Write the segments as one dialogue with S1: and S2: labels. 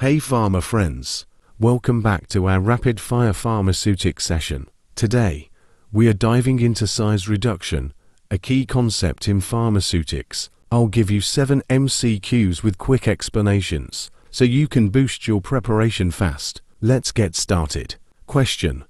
S1: Hey Pharma friends, welcome back to our rapid fire pharmaceutics session. Today, we are diving into size reduction, a key concept in pharmaceutics. I'll give you 7 MCQs with quick explanations, so you can boost your preparation fast. Let's get started. Question: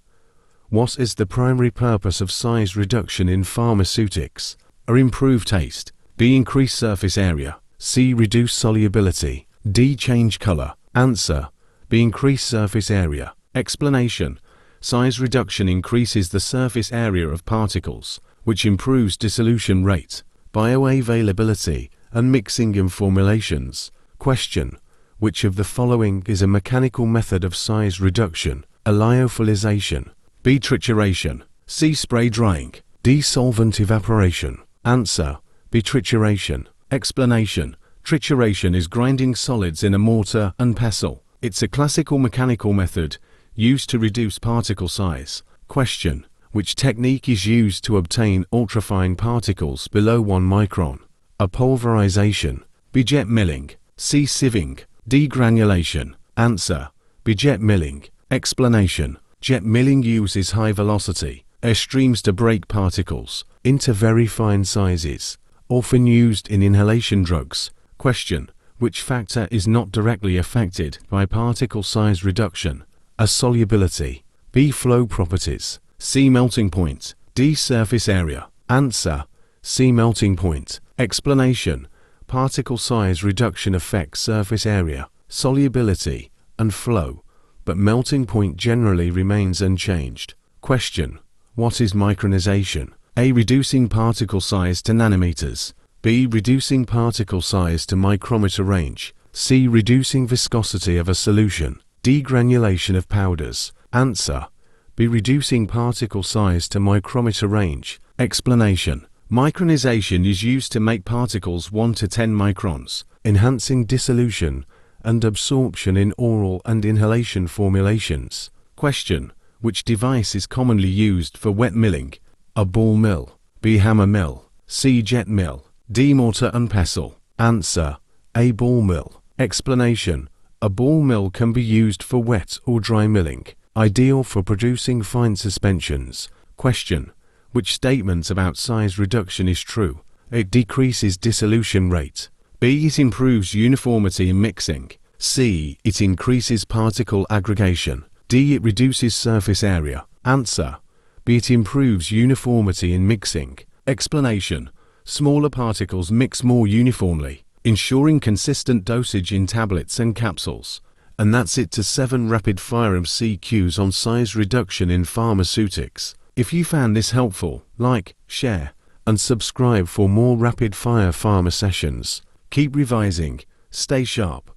S1: what is the primary purpose of size reduction in pharmaceutics? A. Improve taste. B. Increase surface area. C. Reduce solubility. D. Change color. Answer: B. Increase surface area. Explanation: size reduction increases the surface area of particles, which improves dissolution rate, bioavailability, and mixing in formulations. Question: which of the following is a mechanical method of size reduction? A. Lyophilization. B. Trituration. C. Spray drying. D. Solvent evaporation. Answer: B. Trituration. Explanation: trituration is grinding solids in a mortar and pestle. It's a classical mechanical method used to reduce particle size. Question: which technique is used to obtain ultrafine particles below 1 micron? A. Pulverization. B. Jet milling. C. Sieving. D. Granulation. Answer: B. Jet milling. Explanation: jet milling uses high velocity air streams to break particles into very fine sizes, often used in inhalation drugs. Question: which factor is not directly affected by particle size reduction? A. Solubility. B. Flow properties. C. Melting point. D. Surface area. Answer: C. Melting point. Explanation: particle size reduction affects surface area, solubility, and flow, but melting point generally remains unchanged. Question: what is micronization? A. Reducing particle size to nanometers. B. Reducing particle size to micrometer range. C. Reducing viscosity of a solution. D. Granulation of powders. Answer: B. Reducing particle size to micrometer range. Explanation: micronization is used to make particles 1 to 10 microns, enhancing dissolution and absorption in oral and inhalation formulations. Question: which device is commonly used for wet milling? A. Ball mill. B. Hammer mill. C. Jet mill. D. Mortar and pestle. Answer: A. Ball mill. Explanation: a ball mill can be used for wet or dry milling, ideal for producing fine suspensions. Question: which statement about size reduction is true? It decreases dissolution rate. B. It improves uniformity in mixing. C. It increases particle aggregation. D. It reduces surface area. Answer: B. It improves uniformity in mixing. Explanation: smaller particles mix more uniformly, ensuring consistent dosage in tablets and capsules. And that's it to 7 rapid-fire MCQs on size reduction in pharmaceutics. If you found this helpful, like, share, and subscribe for more rapid-fire pharma sessions. Keep revising, stay sharp,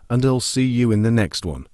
S1: and I'll see you in the next one.